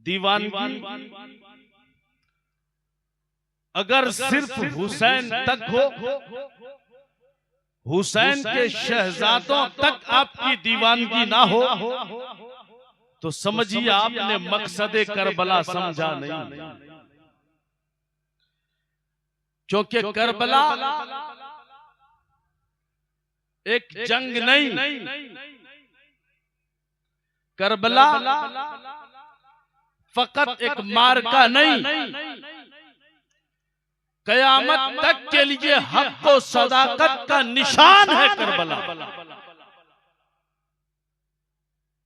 दीवानगी अगर सिर्फ हुसैन तक हो, हुसैन के शहजादों तक आपकी दीवानगी ना हो, तो समझिए आपने मकसदे करबला समझा नहीं। क्योंकि करबला एक जंग नहीं, करबला फकत एक मार्का नहीं, कयामत तक के लिए हक और सदाकत का निशान है करबला।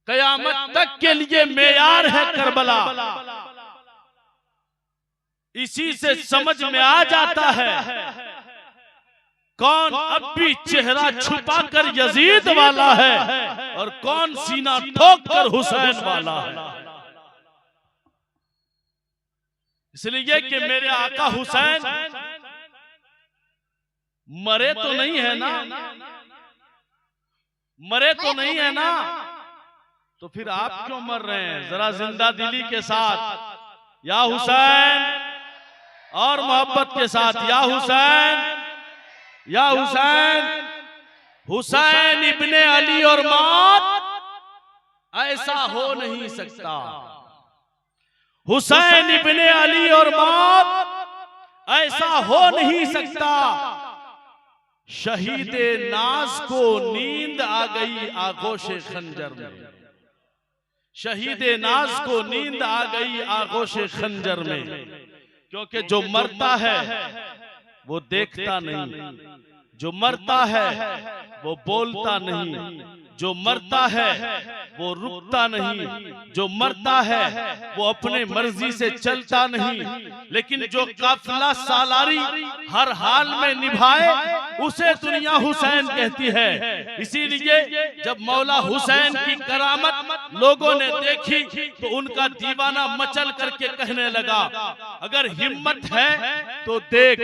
कयामत तक के लिए मेयार है करबला। इसी से समझ में आ जाता है कौन अब भी चेहरा छुपाकर यजीद वाला है और कौन सीना ठोक कर हुसैन वाला है। इसलिए कि मेरे आका हुसैन मरे तो नहीं है ना, मरे तो नहीं है ना, तो फिर आप क्यों मर रहे हैं? जरा जिंदा दिली के साथ या हुसैन, और मोहब्बत के साथ या हुसैन, या हुसैन। हुसैन इब्ने अली और मौत ऐसा हो नहीं सकता। हुसैन इब्ने अली और मौत ऐसा हो नहीं सकता। शहीदे नाज को नींद आ गई आगोशे खंजर में, शहीदे नाज को नींद आ गई आगोशे खंजर में। क्योंकि जो मरता है वो देखता नहीं, जो मरता है वो बोलता नहीं, जो मरता है वो रुकता नहीं, जो मरता है वो अपने मर्जी से चलता नहीं। लेकिन जो काफिला सालारी हर हाल में निभाए उसे दुनिया हुसैन कहती है। इसीलिए जब मौला हुसैन की करामत लोगों ने देखी तो उनका दीवाना मचल करके कहने लगा, अगर हिम्मत है तो देख,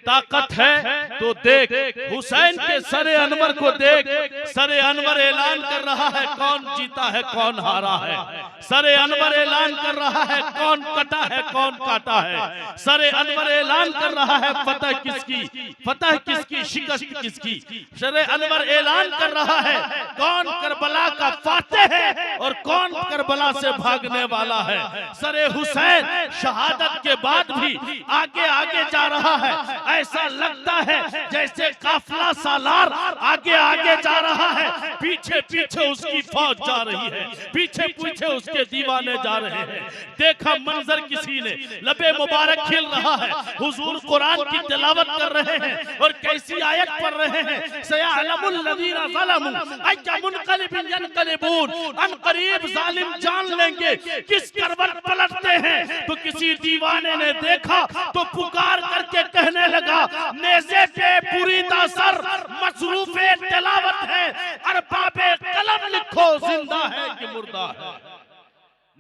ताकत है तो देख, हुसैन के सरे अनवर को देख। सरे अनवर ऐलान कर रहा है कौन जीता है कौन हारा है। सरे अनवर ऐलान कर रहा है कौन कटा है कौन काटा है। सरे अनवर ऐलान कर रहा है फतह किसकी, फतह किसकी, शिकस्त किसकी। सरे अनवर ऐलान कर रहा है कौन करबला का फातेह है और कौन करबला से भागने वाला है। सरे हुसैन शहादत के बाद भी आगे आगे जा रहा है। ऐसा लगता है जैसे काफिला सालार आगे आगे जा रहा है, पीछे पीछे उसकी फौज जा रही है, पीछे पीछे उसके दीवाने जा रहे हैं। देखा मंजर किसी ने, लबे मुबारक खिल रहा है, हुजूर कुरान की तिलावत कर रहे हैं और कैसी आयत पढ़ रहे हैं। सयअलमुल लज़ीना ज़लमू अय्या मुनक़लिबिन यनक़लिबून, अनक़रीब जालिम जान लेंगे किस करवट पलटते हैं। तो किसी दीवाने ने देखा तो पुकार करके कहने लगा, नेज़े पे बुरीदा सर मसरूफ़े तिलावत है, अरबाबे कलम लिखो जिंदा है कि मुर्दा है।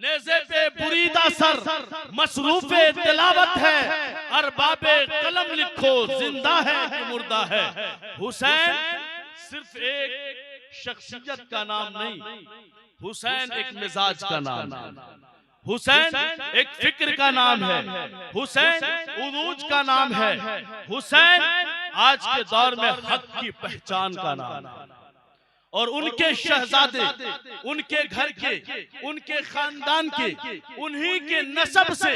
नेज़े पे बुरीदा सर मसरूफ़े तिलावत है, अरबाबे कलम लिखो जिंदा है कि मुर्दा है। हुसैन सिर्फ एक शख्सियत का नाम नहीं, हुसैन एक मिजाज का नाम है, हुसैन एक फिक्र का नाम है, हुसैन उरूज का नाम है, हुसैन आज के दौर में हक की पहचान का नाम है। और उनके शहजादे, उनके घर के, उनके खानदान के, उन्हीं के नसब से,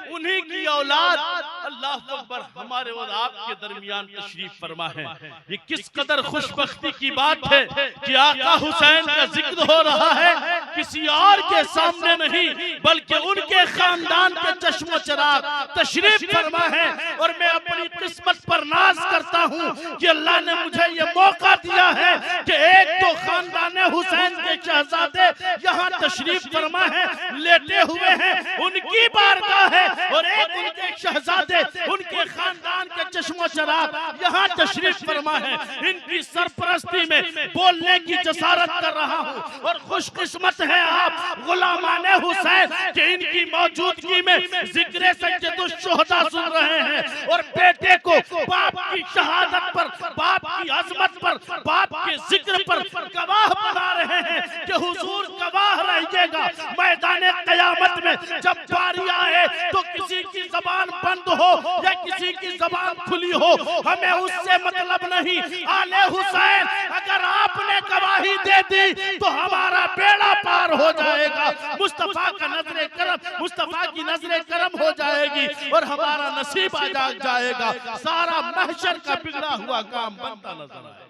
उन्हीं की औलाद अल्लाह अकबर हमारे और आपके दरमियान तशरीफ फरमा है। ये किस कदर खुशबख्ती की बात है कि आका हुसैन का जिक्र हो रहा है किसी और के सामने नहीं बल्कि उनके खानदान के चश्मो चिराग तशरीफ फरमा है। और मैं अपनी किस्मत पर नाज करता हूँ कि अल्लाह ने मुझे ये मौका दिया है कि एक तो खानदान हुसैन के शहजादे यहाँ तशरीफ फरमा है, लेटे हुए हैं, उनकी बारगाह है, और एक उनके शहजादे, उनके खानदान के चश्मो चिराग यहाँ तशरीफ फरमा है। इनकी सरपरस्ती में बोलने की जसारत कर रहा हूँ। और खुशकिस्मत है आप गुलामाने हुसैन कि इनकी मौजूदगी में जिक्र सज्जदुश शुहदा सुन रहे हैं। और बेटे को बाप की शहादत पर, बाप की अजमत पर, बाप के जिक्र पर गवाह बना रहे हैं कि हुजूर गवाह रहिएगा मैदान क़यामत में। जब बारी आए तो किसी की जबान बंद हो या किसी की जबान खुली हो, हमें उससे मतलब नहीं। आले हुसैन अगर आपने गवाही दे दी तो हमारा बेड़ा पार हो जाएगा, मुस्तफा का नजरे करम, मुस्तफा की नजरे करम हो जाएगी और हमारा नसीब आ जाएगा। सारा महशर का बिगड़ा हुआ काम बनता नजर आएगा।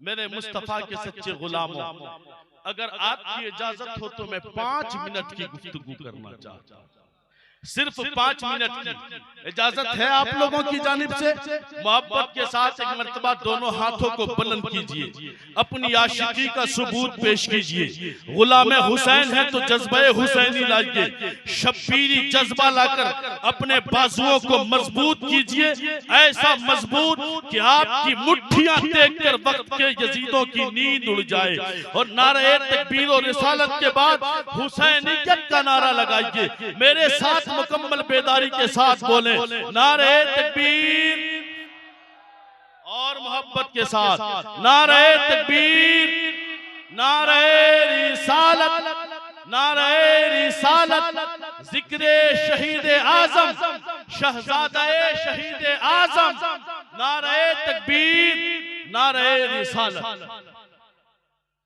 मेरे मुस्तफा के सच्चे गुलामों, अगर आपकी इजाजत हो तो मैं 5 मिनट की गुफ्तगू करना चाहता हूं, सिर्फ 5 मिनट की इजाजत है आप लोगों की जानिब से। मोहब्बत के साथ एक मर्तबा दोनों हाथों को बुलंद कीजिए, अपनी आशिकी का सबूत पेश कीजिए। गुलाम हुसैन है तो जज्बे हुसैनी लाइए, शब्बीरी जज्बा लाकर अपने बाजुओं को मजबूत कीजिए, ऐसा मजबूत कि आपकी मुट्ठियां देखकर वक्त के यजीदों की नींद उड़ जाए। और नारे तकबीर और रिसालत के बाद हुसैनियत का नारा लगाइए। मेरे साथ मुकम्मल बेदारी के साथ बोले नारे तकबीर और मोहब्बत के साथ नारे तकबीर, नारे रिसालत, नारे रिसालत, जिक्रे शहीद आजम, शहजादे शहीद आजम, नारे तकबीर, नारे रिसालत।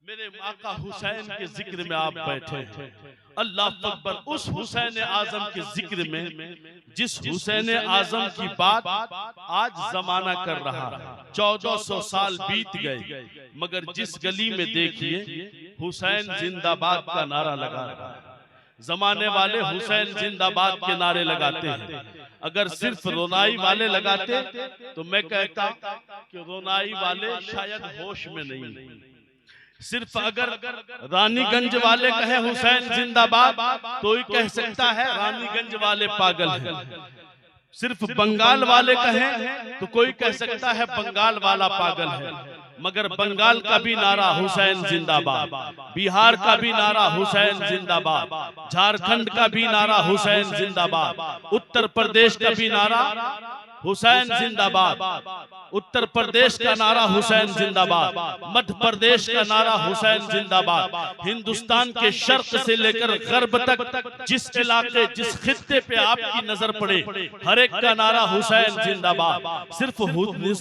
मेरे आका हुसैन के जिक्र में आप बैठे हैं, अल्लाह अकबर। उस हुसैन आजम के जिक्र में, जिस हुसैन आजम की बात आज जमाना कर रहा है, 1400 साल बीत गए, मगर जिस गली में देखिए हुसैन जिंदाबाद का नारा लगा रहा है। जमाने वाले हुसैन जिंदाबाद के नारे लगाते हैं। अगर सिर्फ रोनाई वाले लगाते तो मैं कहता कि रोनाई वाले शायद होश में नहीं। सिर्फ अगर रानीगंज वाले कहे हुसैन जिंदाबाद तो ही कह सकता है रानीगंज वाले पागल हैं। सिर्फ बंगाल वाले कहें तो कोई कह सकता है बंगाल वाला पागल है। मगर बंगाल का भी नारा हुसैन जिंदाबाद, बिहार का भी नारा हुसैन जिंदाबाद, झारखंड का भी नारा हुसैन जिंदाबाद, उत्तर प्रदेश का भी नारा हुसैन जिंदाबाद, उत्तर प्रदेश का नारा हुसैन जिंदाबाद, मध्य प्रदेश का नारा हुसैन जिंदाबाद। हिंदुस्तान के शर्क से लेकर गर्ब तक जिस इलाके, जिस खित्ते पे आपकी नजर पड़े, हर एक का नारा हुसैन जिंदाबाद। सिर्फ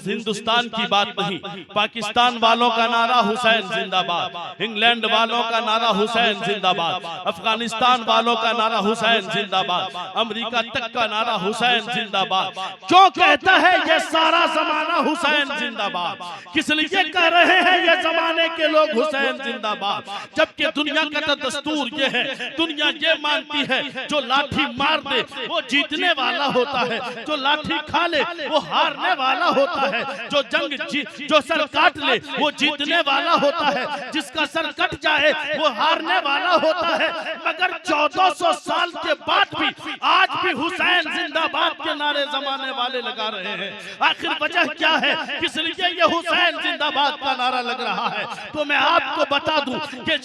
हिंदुस्तान की बात नहीं, पाकिस्तान वालों का नारा हुसैन जिंदाबाद, इंग्लैंड वालों का नारा हुसैन जिंदाबाद, अफगानिस्तान वालों का नारा हुसैन जिंदाबाद, अमेरिका तक का नारा हुसैन जिंदाबाद। क्यों कहता है ये सारा जमाना हुसैन जिंदाबाद? किस लिए कह रहे हैं ये जमाने के लोग हुसैन जिंदाबाद? जबकि दुनिया का तो दस्तूर ये है, दुनिया ये मानती है जो लाठी मार दे वो जीतने वाला होता है, जो लाठी खा ले वो हारने वाला होता है, जो सर काट ले वो जीतने वाला होता है, जिसका सर कट जाए वो हारने वाला होता है। मगर 1400 साल के बाद भी आज भी हुसैन जिंदाबाद के नारे जमाने वाले लगा रहे हैं। आखिर वजह क्या है, किस लिए ये हुसैन जिंदाबाद का नारा लग रहा है? तो मैं आपको बता दूं कि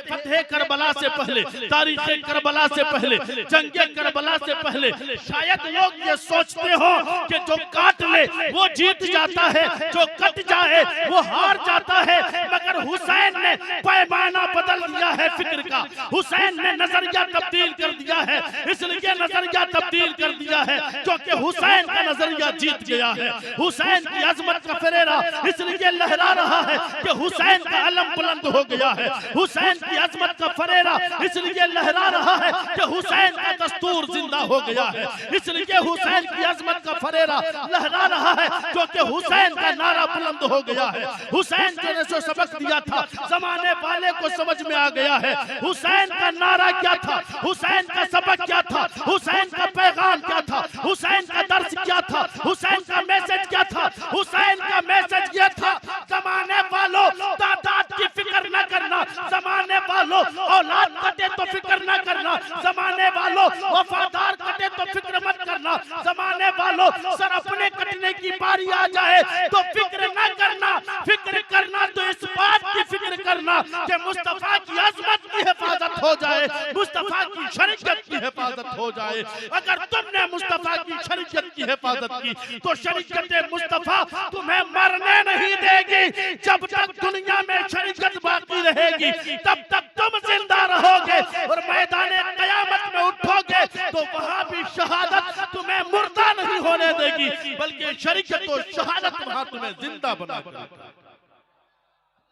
फतेह करबला से पहले, तारीख करबला से पहले, जंगे करबला से पहले शायद लोग ये सोचते हो कि जो काट ले वो जीत जाता है, जो कट जाए वो हार जाता है। मगर हुसैन ने पैमाना बदल दिया है फिक्र का, हुसैन ने नजरिया तब्दील कर दिया है। इसलिए नजरिया तब्दील कर दिया है क्योंकि हुसैन का नजरिया जीत गया है। हुसैन की अजमत का फरेरा इसलिए लहरा रहा है कि हुसैन का अलम बुलंद हो गया है। हुसैन की अजमत का फरेरा इसलिए लहरा रहा है कि हुसैन का दस्तूर जिंदा हो गया है। इसलिए हुसैन की अजमत का फरेरा लहरा रहा है क्योंकि हुसैन का नारा बुलंद हो गया है। हुसैन ने जो सबक दिया था जमाने वाले को समझ में आ गया है। हुसैन का नारा क्या था, हुसैन का सबक क्या था, हुसैन का पैगाम क्या था, हुसैन का दर्स क्या था, हुसैन का मैसेज क्या था? हुसैन का मैसेज ये था, जमाने वालों तादाद की फिक्र न करना, जमाने वालों औलाद कटे तो फिक्र न करना, जमाने वालों वफादार कटे तो फिक्र मत करना, जमाने वालों सर अपने कटने की बारी आ जाए तो फिक्र न करना। फिक्र करना तो इस बात की फिक्र करना कि मुस्तफा की अजमत की हिफाजत हो जाए। जाए, मुस्तफा की शरीयत की हिफाजत हो जाए। अगर तुमने मुस्तफा की शरीयत की हिफाजत की तो शरीयत मुस्तफा तुम्हें मरने नहीं देगी। जब तक दुनिया में शरीयत बाकी रहेगी तब तक तुम जिंदा रहोगे, और मैदान कयामत में उठोगे तो वहां भी शहादत तुम्हें मुर्दा नहीं होने देगी, बल्कि शरीयत और शहादत वहां तुम्हें जिंदा बना देगी।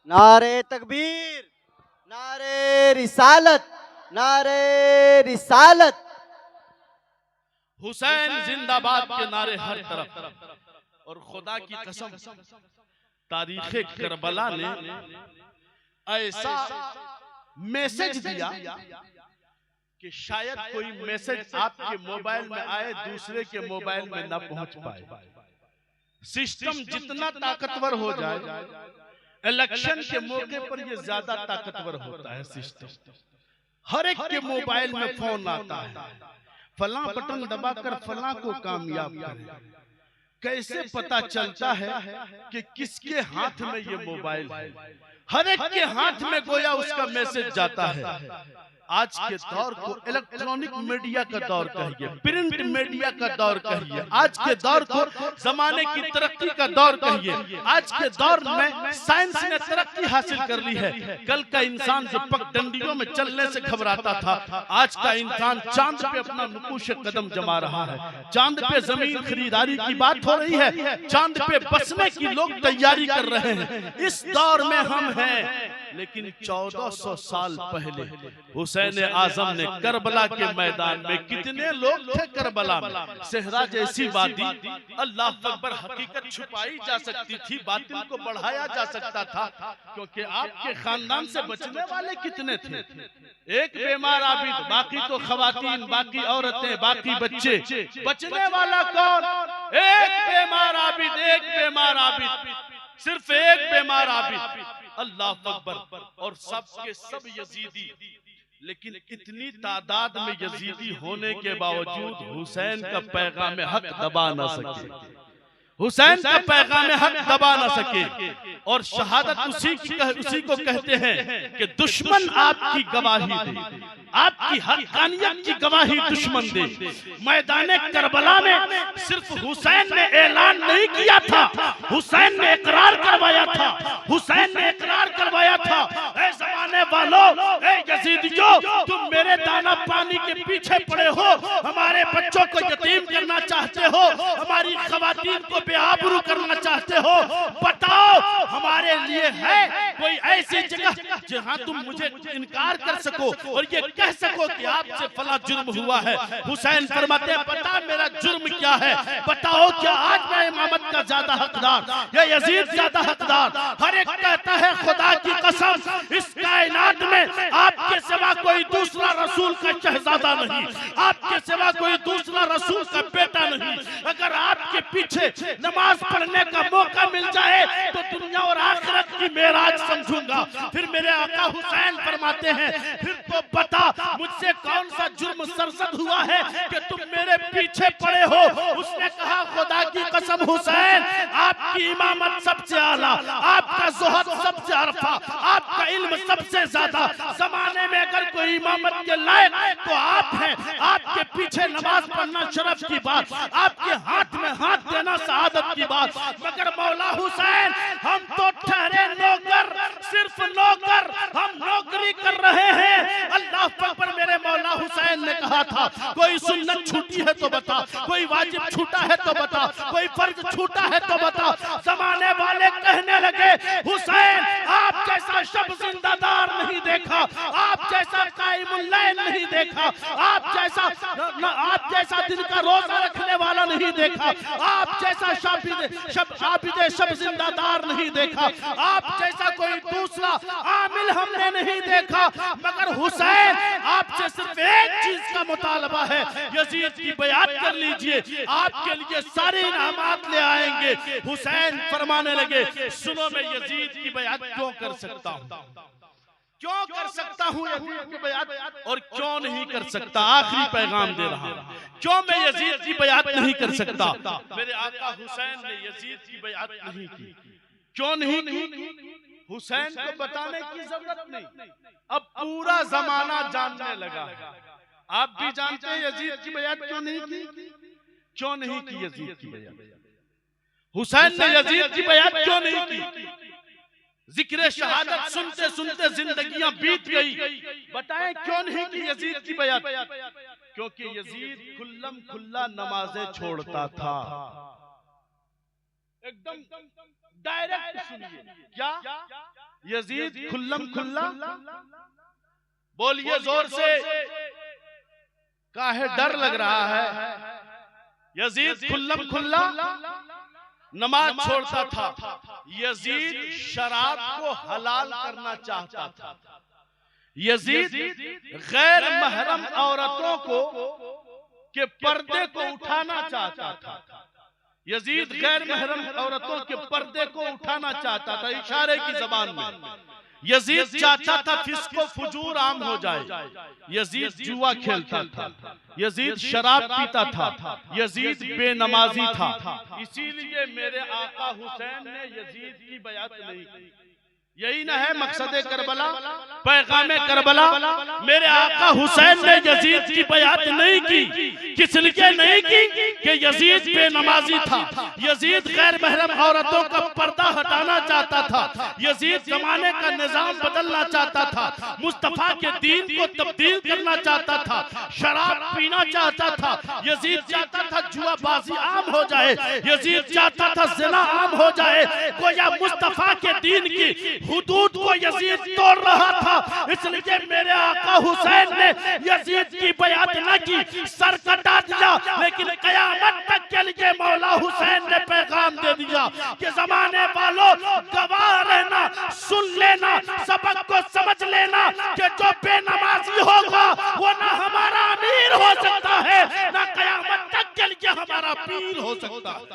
नारे तकबीर, नारे रिसालत, नारे रिसालत। हुसैन जिंदाबाद के नारे हर तरफ। और खुदा की कसम, तारीखे करबला ने ऐसा मैसेज दिया कि शायद कोई मैसेज आपके मोबाइल में आए दूसरे के मोबाइल में ना पहुंच पाए। सिस्टम जितना ताकतवर हो जाए, इलेक्शन के मौके पर ये ज्यादा ताकतवर होता है सिस्टम। हर एक के मोबाइल में फोन आता है, फलां बटन दबाकर फलां को कामयाब करें। कैसे पता चलता है कि किसके हाथ में ये मोबाइल है? हर एक के हाथ में गोया उसका मैसेज जाता है। आज के दौर को इलेक्ट्रॉनिक मीडिया का दौर कहिए, प्रिंट मीडिया का दौर कहिए, आज के दौर को जमाने की तरक्की का दौर कहिए। आज के दौर में साइंस ने तरक्की हासिल कर ली है। कल का इंसान जो पगडंडियों में चलने से घबराता था, आज का इंसान चांद पे अपना नकुश कदम जमा रहा है। चांद पे जमीन खरीदारी की बात हो रही है, चांद पे बसने की लोग तैयारी कर रहे हैं। इस दौर में हम हैं, लेकिन 1400 साल पहले हुसैन आजम ने करबला के मैदान में, कितने लोग थे करबला में? सहरा जैसी वादी, अल्लाह अकबर, हकीकत छुपाई जा सकती थी, बातिल को बढ़ाया जा सकता था, क्योंकि आपके खानदान से बचने वाले कितने थे? एक बीमार आबिद, बाकी तो खवातीन, बाकी औरतें, बाकी बच्चे। बचने वाला कौन? एक बीमार आबिद, एक बीमार आबिद, सिर्फ एक बीमार आबिद, अल्लाह अकबर। और सब के सब यजीदी, लेकिन इतनी तादाद में यजीदी होने के बावजूद हुसैन का पैगाम हक दबा ना सके, हुसैन का पैगाम हक दबा ना सके। और शहादत उसी को कहते हैं कि दुश्मन आपकी गवाही दे, आपकी हक़ानियत की गवाही दुश्मन दे। मैदान करबला में सिर्फ हुसैन ने ऐलान नहीं किया था, हुसैन ने इकरार करवाया था, हुसैन ने इकरार करवाया था। ऐ ज़माने वालों, ऐ यजीदियों, तुम मेरे दाना पानी के पीछे पड़े हो, हमारे बच्चों को यतीम करना चाहते हो, हमारी खवातीन को बेआबरू करना चाहते हो। बताओ, हमारे लिए है कोई ऐसी जगह जहां तुम मुझे इनकार कर सको और ये कह सको कि आपसे फला जुर्म हुआ है? हुसैन फरमाते हैं, बता मेरा जुर्म क्या है? बताओ, क्या आज मैं इमामत का ज्यादा हकदार या यजीद ज्यादा हकदार? हर एक कहता है खुदा की कसम, इस कायनात में आपके सिवा कोई दूसरा रसूल का शहजादा नहीं, आपके सिवा कोई दूसरा रसूल का बेटा नहीं। अगर आपके पीछे नमाज पढ़ने का मौका मिल जाए तो दुनिया और आखिरत की मेराज समझूंगा। फिर मेरे आका हुसैन फरमाते हैं, फिर तो बता मुझसे कौन सा जुर्म सरजद हुआ है कि तुम मेरे पीछे पड़े हो? उसने कहा, खुदा की कसम हुसैन, आपकी इमामत सबसे आला, आपका ज़ुहद सबसे अरफा, आपका इल्म सबसे ज्यादा। जमाने में अगर कोई इमामत के लायक तो आप हैं। आपके पीछे नमाज पढ़ना शरफ की बात, आपके हाथ में हाथ देना शहादत की बात। मगर मौला हुसैन, हम तो ठहरे नौकर, सिर्फ नौकर, हम नौकरी कर रहे हैं। अल्लाह पर मेरे मौला हुसैन ने कहा था, कोई सुन्नत छूटी है तो बता, कोई वाजिब छूटा है तो बता, कोई फर्ज छूटा है तो बता। जमाने वाले कहने लगे, हुसैन आप जैसा शब जिंदादार नहीं देखा, आप जैसा कायमुल लैल नहीं देखा, आप जैसा दिन का रोजा रखने वाला नहीं देखा, आप जैसा शब जिंदादार नहीं देखा, आप जैसा कोई दूसरा आमिल हमने नहीं देखा। मगर हुसैन, आपसे सिर्फ एक चीज का मुतालबा है, यजीद की बयात कर लीजिए, आपके लिए सारे इनामात ले आएंगे। हुसैन फरमाने लगे, सुनो, मैं यजीद की बयात क्यों कर सकता हूँ, क्यों कर सकता हूँ यजीद की बयात और क्यों नहीं कर सकता? आखिरी पैगाम दे रहा हूँ, क्यों मैं यजीद की बयात नहीं कर सकता? मेरे आका हुसैन ने यजीद की बयात नहीं की। क्यों नहीं की? हुसैन को बताने की जरूरत नहीं, अब पूरा जमाना जानने लगा। आप भी जानते हैं यजीद की बैअत क्यों नहीं की? क्यों नहीं की यजीद की बैअत? हुसैन ने यजीद की बैअत क्यों नहीं की? जिक्र शहादत सुनते सुनते जिंदगियां बीत गई, बताएं क्यों नहीं की यजीद की बैअत? क्योंकि यजीद खुल्लम खुल्ला नमाजें छोड़ता था। एकदम डायरेक्ट सुनिए, क्या यजीद खुल्लम खुल्ला, बोलिए जोर से, काहे डर लग रहा है? यजीद खुल्लम खुल्ला नमाज छोड़ता था। यजीद शराब को हलाल करना चाहता था। यजीद गैर महरम औरतों को के पर्दे को उठाना चाहता था। यजीद गैर महरम औरतों के पर्दे को उठाना चाहता था, इशारे की जबान में। यजीद चाहता था फिस्को फुजूर आम हो जाए। यजीद जुआ खेलता था, यजीद शराब पीता था, यजीद बेनमाजी था। इसीलिए मेरे आका हुसैन ने यजीद की बैअत नहीं की। यही ना है मकसद करबला, पैगाम करबला। मेरे आका हुसैन ने यजीद की बैअत नहीं की। किस लिए नहीं की? कि यजीद बेनमाजी था, यजीद गैर महरम औरतों का पर्दा हटाना चाहता था, यजीद जमाने का निजाम बदलना चाहता था, मुस्तफा के दीन को तब्दील करना चाहता था, शराब पीना चाहता था, यजीद चाहता था जुआबाजी आम हो जाए, यजीद चाहता था ज़िना आम हो जाए। गोया मुस्तफा के दीन की हुदूद को यजीद तोड़ रहा था। इसलिए मेरे आका हुसैन ने यजीद की बैअत न की, सर कटा दिया। लेकिन कयामत तक के लिए मौला हुसैन ने पैगाम दे दिया कि जमाने वालों गवाह रहना, सुन लेना, सबक को समझ लेना कि जो बेनमाजी होगा वो ना हमारा अमीर हो सकता है, ना कयामत तक के लिए हमारा पीर हो सकता है।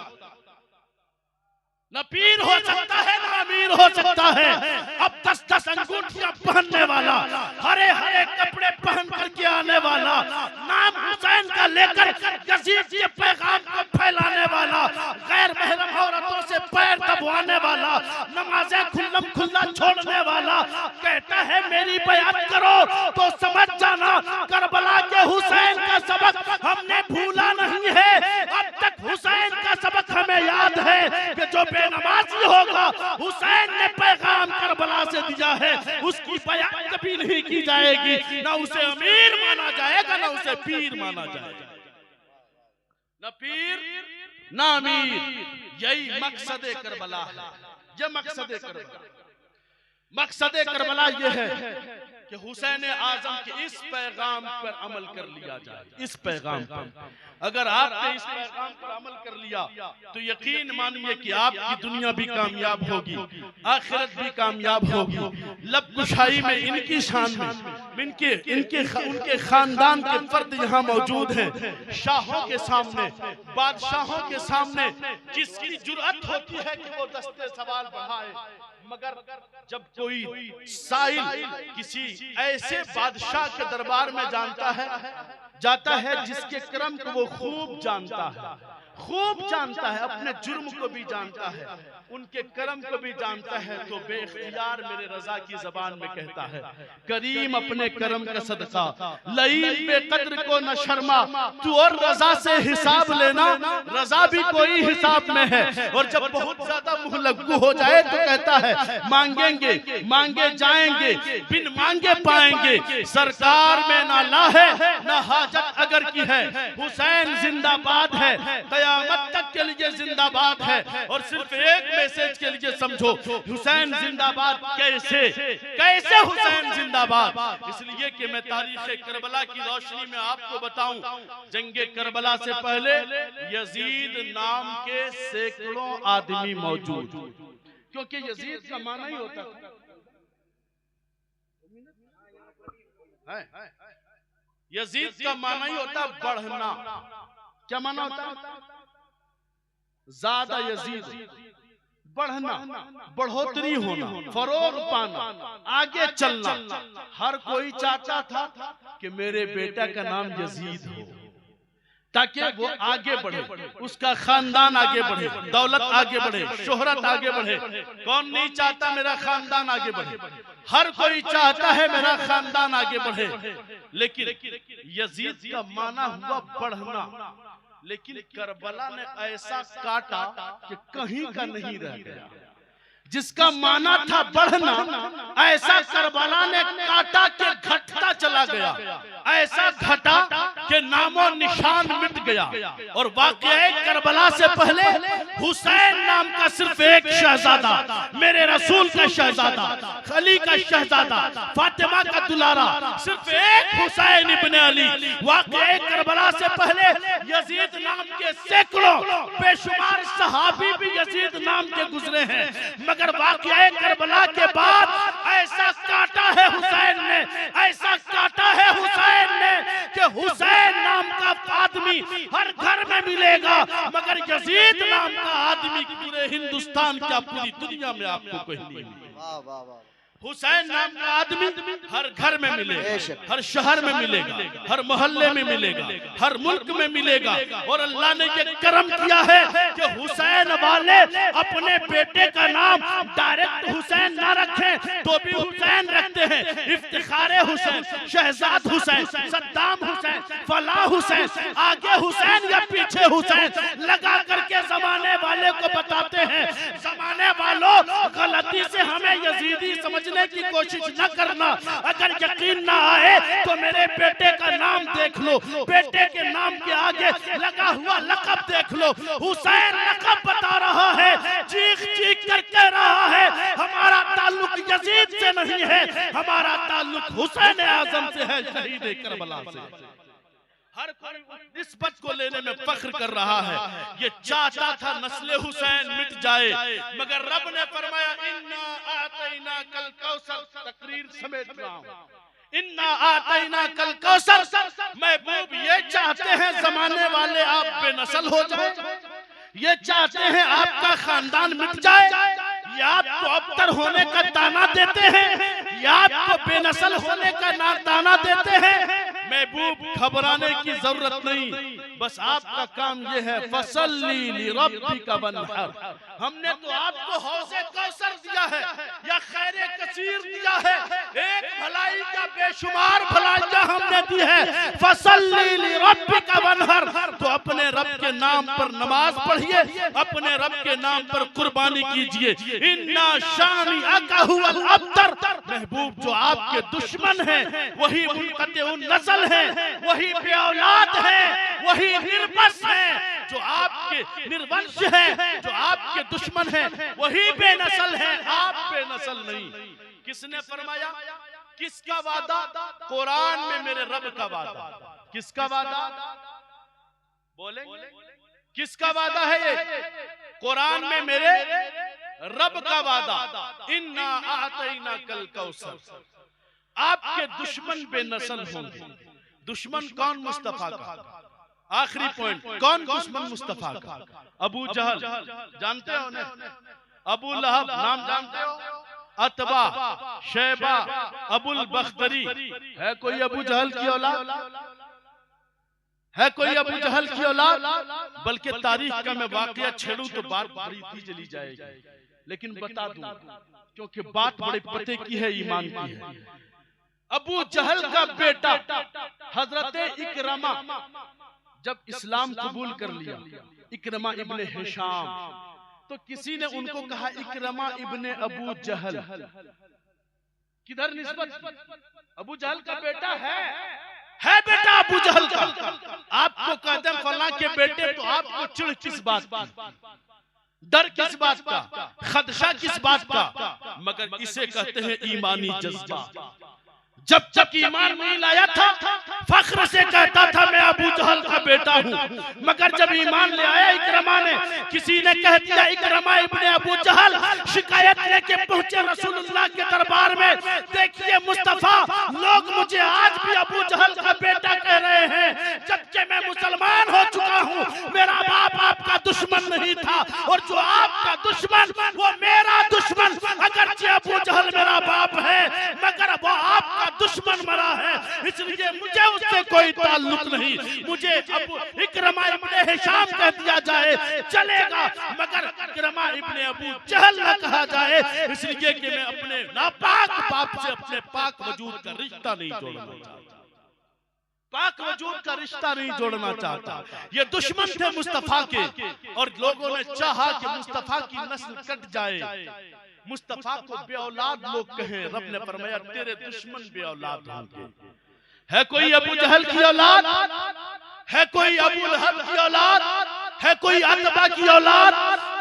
न पीर हो सकता है, न अमीर हो सकता है। अब 10-10 अंगूठियां पहनने वाला, हरे हरे कपड़े पहन करके आने वाला, नाम हुसैन का लेकर यजीद के पैगाम को फैलाने वाला, गैर महरम औरतों से पैर दबवाने वाला, नमाजें खुल्लम खुल्ला छोड़ने वाला, कहता है मेरी बैअत करो तो समझ जाना करबला के हुसैन का सबक हमने भूला नहीं है। अब तक हुसैन का सबक हमें याद है कि जो बेनमाजी होगा हुसैन ने पैगाम करबला से दिया है, उसकी बैअत कभी नहीं की जाएगी। ना उसे अमीर माना जाएगा, ना उसे पीर माना जाएगा। ना पीर ना अमीर। यही मकसद करबला है। ये मकसद करबला, मकसद करबला ये है कि हुसैन आजम के इस पैगाम पर अमल कर लिया जाए। इस पैगाम पर अगर आपने इस पैगाम पर अमल कर लिया तो यकीन मानिए कि आपकी दुनिया भी कामयाब होगी, आखिरत भी कामयाब होगी। लब कुशाई में इनकी शान में उनके खानदान के फर्द यहाँ मौजूद हैं। शाहों के सामने, बादशाहों के सामने किसकी जुर्अत होती है कि वो दस्ते सवाल बढ़ाए? मगर जब कोई साइल किसी ऐसे बादशाह के दरबार में जाता है जिसके क्रम को वो खूब जानता है, अपने जुर्म को भी जानता है, उनके कर्म को भी जानता है, तो बेख्तियार मेरे रजा की जबान में कहता है, करीम अपने कर्म का सदका, लईम बेकद्र को न शर्मा, तू और रजा से हिसाब लेना, रजा भी कोई हिसाब में है। और जब बहुत ज्यादा मुंह लगू हो जाए तो कहता है मांगेंगे मांगे जाएंगे, बिन मांगे पाएंगे, सरकार में ना ला है ना हाजत अगर की है। हुसैन जिंदाबाद है, कयामत तक के लिए जिंदाबाद है। और सिर्फ एक मैसेज के लिए समझो, हुसैन जिंदाबाद कैसे हुसैन जिंदाबाद? इसलिए कि मैं तारीख करबला की रोशनी में आपको बताऊं, जंगे करबला से पहले यजीद नाम के सैकड़ों आदमी मौजूद, क्योंकि यजीद का माना ही होता है, यजीद का माना ही होता बढ़ना। क्या माना होता? ज्यादा यजीद, बढ़ना, बढ़ोतरी होना, फरोग पाना, आगे चलना। हर कोई चाहता था कि मेरे बेटा का नाम यजीद हो, ताकि वो आगे बढ़े, उसका खानदान आगे बढ़े, दौलत आगे बढ़े, शोहरत आगे बढ़े। कौन नहीं चाहता मेरा खानदान आगे बढ़े? हर कोई चाहता है मेरा खानदान आगे बढ़े। लेकिन यजीद का माना हुआ बढ़ना, लेकिन करबला ने ऐसा काटा कि कहीं का नहीं रह गया। जिसका माना था बढ़ना, ऐसा करबला ने काटा कि घटता चला गया, ऐसा घटा कि नामो निशान मिट गया। और वाकई करबला से पहले हुसैन नाम का सिर्फ एक शहजादा, मेरे रसूल का शहजादा, अली का शहजादा, फातिमा का दुलारा, सिर्फ एक हुसैन इब्ने अली। वाकई करबला से पहले यजीद नाम के सैकड़ों बेशुमार सहाबी भी यजीद नाम के गुजरे हैं, मगर वाक़या करबला के बाद ऐसा काटा है हुसैन ने, ऐसा काटा है हुसैन ने कि हुसैन नाम का आदमी हर घर में मिलेगा, मगर यजीद नाम का आदमी पूरे हिंदुस्तान क्या पूरी दुनिया में आपको कहीं नहीं मिलेगा। वाह वाह वाह। हुसैन नाम का आदमी हर घर में मिलेगा, हर शहर में मिलेगा, हर मोहल्ले में मिलेगा, हर मुल्क में मिलेगा। और अल्लाह ने ये करम किया है कि हुसैन वाले अपने बेटे का नाम डायरेक्ट हुसैन ना रखें तो भी हुसैन रखते हैं। इफ्तिखारे हुसैन, शहजाद हुसैन, सद्दाम हुसैन, फलाह हुसैन, आगे हुसैन या पीछे हुसैन लगा करके जमाने वाले को बताते हैं। जमाने वालों, गलती से हमें यजीदी समझ की कोशिश न करना। अगर यकीन ना आए तो मेरे बेटे का नाम देख लो, बेटे के नाम के आगे लगा हुआ लक़ब देख लो। हुसैन लक़ब बता रहा है, चीख चीख कर कह रहा है हमारा ताल्लुक यजीद से नहीं है, हमारा ताल्लुक हुसैन आज़म से है, शहीद करबला से। हर कोई निस्बत को लेने में फख्र कर रहा है। ये चाहता था नस्ल हुसैन मिट जाए, मगर रब ने फरमाया इन्ना आतैना कल कौसर, तकरीर समेट रहा हूं, इन्ना आतैना कल कौसर। महबूब ये चाहते हैं जमाने वाले आप बेनस्ल हो जाए, ये चाहते हैं आपका खानदान मिट जाए, या आपको अबतर होने का ताना देते हैं, या आपको बेनस्ल होने का ताना देते हैं। महबूब घबराने की जरूरत नहीं, बस आपका काम यह है फसल्ली लिरब्बिका वन्हर। हमने तो आपको हौज़े कौसर दिया है या खैरे कसीर दिया है, एक भलाई का बेशुमार भलाइयां हमने दी है। फसल्ली लिरब्बिका वन्हर, तो अपने रब के नाम पर नमाज पढ़िए, अपने रब के नाम पर कुर्बानी कीजिए। इन्ना शानिअका हुवल अबतर। महबूब जो आपके दुश्मन हैं वही मुनक़तिउन नस्ल है, वही बेऔलाद है, वही निर्वंश है। जो आपके निर्वंश है, जो आपके दुश्मन है, वही बेनस्ल है, आप बेनस्ल नहीं। किसने फरमाया? किसका वादा? कुरान में मेरे रब का वादा। किसका वादा? बोलेंगे किसका वादा है ये? कुरान में मेरे रब का वादा, इन्ना आतैना कल कौसर। आपके दुश्मन बेनस्ल होंगे। दुश्मन कौन? मुस्तफा का। आखिरी पॉइंट, कौन दुश्मन मुस्तफा का? अबू जहल, जानते हो ना? अबू लहब नाम जानते हो? अतबा, शैबा, अबुल बख्तरी। है कोई अबू जहल की औलाद? है कोई अबू जहल की औलाद? बल्कि तारीख का मैं वाकया छेड़ू तो बात बड़ी चली जाएगी, लेकिन बता दूं क्योंकि बात बड़े पते की है, ईमान की है। अबू जहल का बेटा हजरत इकरमा जब इस्लाम कबूल कर लिया, इकरमा इब्ने हिशाम, तो किसी ने उनको कहा इकरमा इब्ने अबू जहल। किधर निस्बत? अबू जहल का बेटा है बेटा अबू जहल का। आपको कहते हैं फलां के बेटे, तो आपको चिढ़ किस बात की? डर किस बात का? खदशा किस बात का? मगर इसे कहते हैं ईमानी जज्बा। जब तक ईमान नहीं लाया था फख्र से कहता था मैं अबू जहल का बेटा हूँ, मगर जब ईमान ले आया इकरमा ने, किसी ने कह दिया इकरमा इब्ने अबू जहल, शिकायत लेके पहुंचे रसूलुल्लाह के दरबार में, देखिए मुस्तफा, लोग मुझे आज भी अबू जहल का बेटा कह रहे हैं, जबकि मैं मुसलमान हो चुका हूँ। मेरा बाप आपका दुश्मन नहीं था, और जो आपका दुश्मन वो मेरा दुश्मन। अगरचे अबू जहल मेरा बाप है, मगर वो आपका दुश्मन मरा है, इसलिए मुझे मुझे उससे कोई ताल्लुक नहीं। मुझे अबू इकरमा इब्ने हिशाम कह दिया जाए चलेगा, मगर इकरमा इब्ने अबू जहल न कहा जाए, इसलिए कि मैं अपने नापाक बाप से अपने पाक वजूद का रिश्ता नहीं जोड़ना चाहता, पाक वजूद का रिश्ता नहीं जोड़ना चाहता। ये दुश्मन थे मुस्तफा के, और लोगों ने चाहा कि मुस्तफा की नस्ल कट जाए, मुस्तफा को बेऔलाद लोग कहें। रब ने फरमाया तेरे दुश्मन बेऔलाद होंगे। है कोई अबू जहल की औलाद, है कोई अबू लहब की औलाद, है कोई अतबा की औलाद,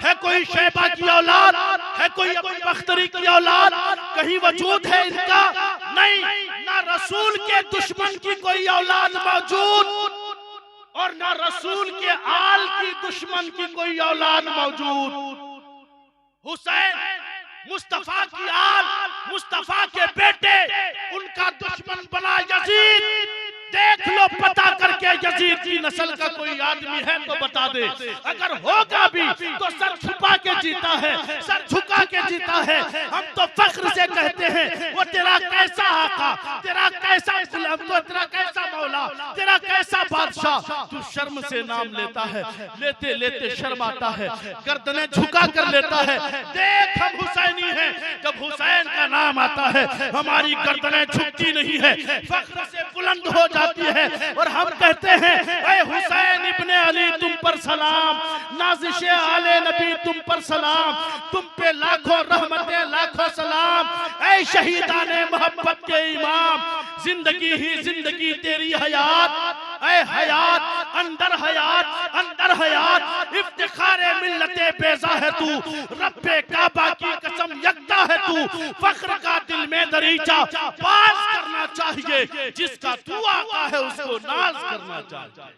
है कोई शैबा की औलाद, है कोई अबू बख्तरी की औलाद, कहीं वजूद है इनका? नहीं। ना रसूल के दुश्मन की कोई औलाद मौजूद, और ना रसूल के आल की दुश्मन की कोई औलाद मौजूद। हुसैन मुस्तफा की आल, मुस्तफा के बेटे, उनका दुश्मन बना यजीद। देख लो पता करके यजीद की नस्ल का कोई आदमी है तो बता दे, अगर होगा भी तो सर छुपा के जीता है, सर झुका के जीता है। हम तो फख्र से कहते हैं वो तेरा कैसा आका, तेरा कैसा गुलाम, तो तेरा कैसा मौला, तेरा कैसा बादशाह। तू शर्म से नाम लेता है, लेते लेते शर्म आता है, गर्दनें झुका कर लेता है। देख हम हुसैनी हैं, जब हुसैन का नाम आता है हमारी गर्दनें झुकती नहीं है, फख्र से बुलंद हो जाती है, और हम कहते हैं ऐ हुसैन इब्ने अली तुम पर सलाम, नाज़िशे आले नबी तुम पर सलाम, तुम पे लाखों रहमतें लाखों सलाम। ऐ शहीदाने मोहब्बत के इमाम, जिंदगी ही जिंदगी तेरी हयात, ऐ हयात अंदर हयात अंदर हयात, इफ्तिखारे मिल्लते बेजा है तू, रब्बे काबा की कसम यकता है तू, फख्र का दिल में दरीचा पास करना चाहिए, जिसका तू आका है उसको नाज करना चाहिए।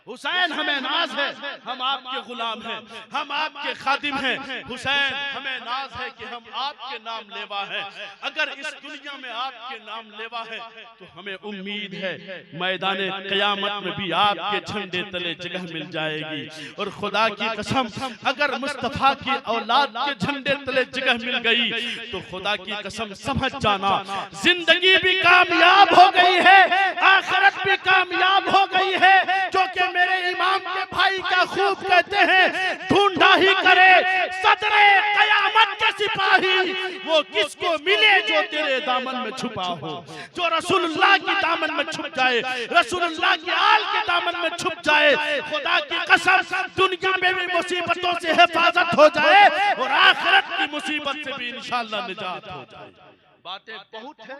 हुसैन हमें नाज है, हम आपके गुलाम हैं, हम आपके खादिम हैं। हुसैन हमें नाज है कि हम आपके नाम लेवा हैं। अगर इस दुनिया में आपके नाम लेवा है तो हमें उम्मीद है मैदाने क़यामत में भी आपके झंडे तले जगह मिल जाएगी। और खुदा की कसम अगर मुस्तफा की औलाद के झंडे तले जगह मिल गई तो खुदा की कसम समझ जाना जिंदगी भी कामयाब हो गई है, आखिरत भी कामयाब हो गई है। जो कि मेरे इमाम के भाई का खूब कहते हैं, ढूंढा ही करे सदरे क़यामत के सिपाही, वो किसको मिले जो तेरे दामन में छुपा हो, जो रसूलुल्लाह की दामन में छुप जाए, रसूलुल्लाह की आल के दामन में छुप जाए। खुदा की कसम दुनिया में भी मुसीबतों से हिफाजत हो जाए और आखिरत की मुसीबत से भी इंशाअल्लाह निजात हो जाए। बातें बहुत है,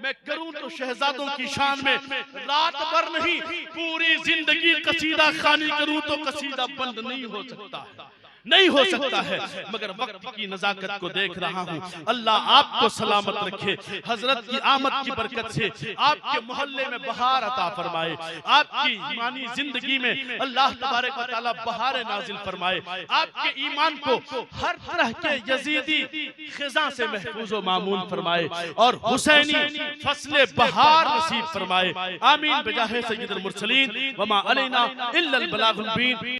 मैं करूं तो शहजादों की शान में रात भर नहीं पूरी जिंदगी कसीदा खानी करूं तो कसीदा बंद नहीं हो सकता है, नहीं हो सकता है। मगर वक्त की नजाकत को देख रहा हूँ। अल्लाह आपको सलामत रखे, हजरत की आमद की बरकत से आपके मोहल्ले में बहार अता फरमाए, आपकी ईमानी जिंदगी में अल्लाह तबारक व तआला बहार नाजिल फरमाए, आपके ईमान को हर तरह के यजीदी खिजा से महफूज व मामून फरमाए और हुसैनी फसले बहार नसीब फरमाए। आमीन बिजाहे सय्यदुल मुरसलीन व मा अलैना इल्लल बलागुल मुबीन।